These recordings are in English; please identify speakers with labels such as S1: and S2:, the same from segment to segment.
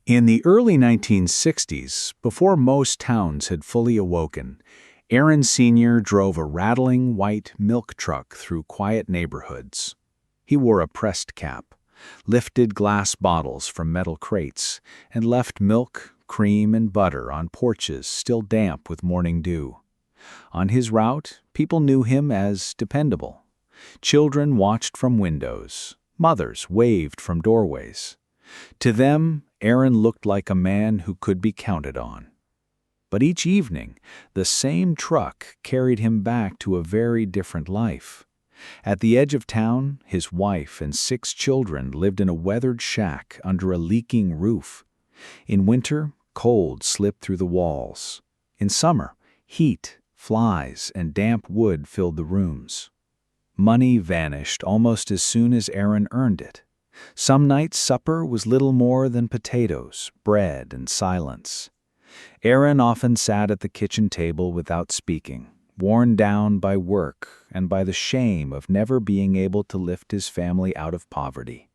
S1: In the early 1960s, before most towns had fully awoken, Aaron Sr. drove a rattling white milk truck through quiet neighborhoods. He wore a pressed cap, lifted glass bottles from metal crates, and left milk, cream, and butter on porches still damp with morning dew. On his route, people knew him as dependable. Children watched from windows. Mothers waved from doorways. To them, Aaron looked like a man who could be counted on. But each evening, the same truck carried him back to a very different life. At the edge of town, his wife and 6 children lived in a weathered shack under a leaking roof. In winter, cold slipped through the walls. In summer, heat, flies, and damp wood filled the rooms. Money vanished almost as soon as Aaron earned it. Some nights supper was little more than potatoes, bread, and silence. Aaron often sat at the kitchen table without speaking, worn down by work and by the shame of never being able to lift his family out of poverty.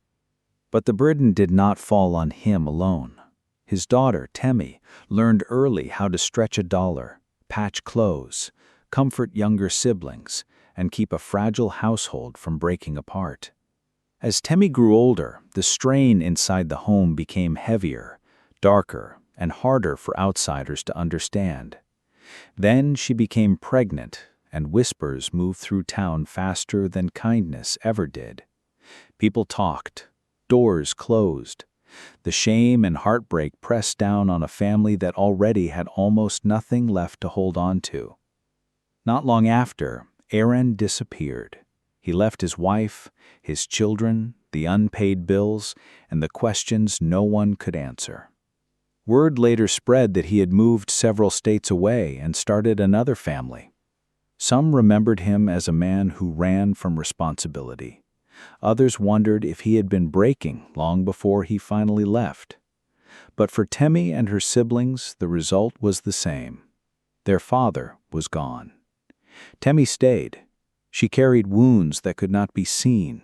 S1: But the burden did not fall on him alone. His daughter, Temi, learned early how to stretch a dollar, patch clothes, comfort younger siblings, and keep a fragile household from breaking apart. As Temi grew older, the strain inside the home became heavier, darker, and harder for outsiders to understand. Then she became pregnant, and whispers moved through town faster than kindness ever did. People talked. Doors closed. The shame and heartbreak pressed down on a family that already had almost nothing left to hold on to. Not long after, Aaron disappeared. He left his wife, his children, the unpaid bills, and the questions no one could answer. Word later spread that he had moved several states away and started another family. Some remembered him as a man who ran from responsibility. Others wondered if he had been breaking long before he finally left. But for Temi and her siblings, the result was the same. Their father was gone. Temi stayed. She carried wounds that could not be seen,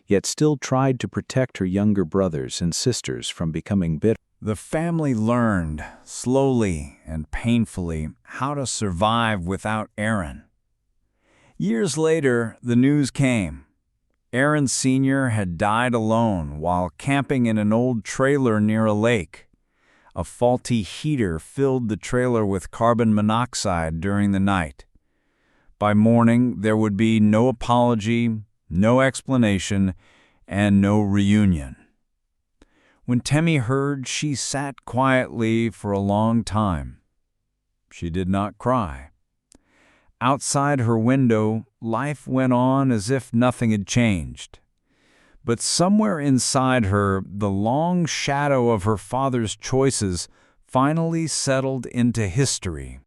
S1: yet still tried to protect her younger brothers and sisters from becoming bitter.
S2: The family learned, slowly and painfully, how to survive without Aaron. Years later, the news came. Aaron Sr. had died alone while camping in an old trailer near a lake. A faulty heater filled the trailer with carbon monoxide during the night. By morning, there would be no apology, no explanation, and no reunion. When Temi heard, she sat quietly for a long time. She did not cry. Outside her window, life went on as if nothing had changed. But somewhere inside her, the long shadow of her father's choices finally settled into history.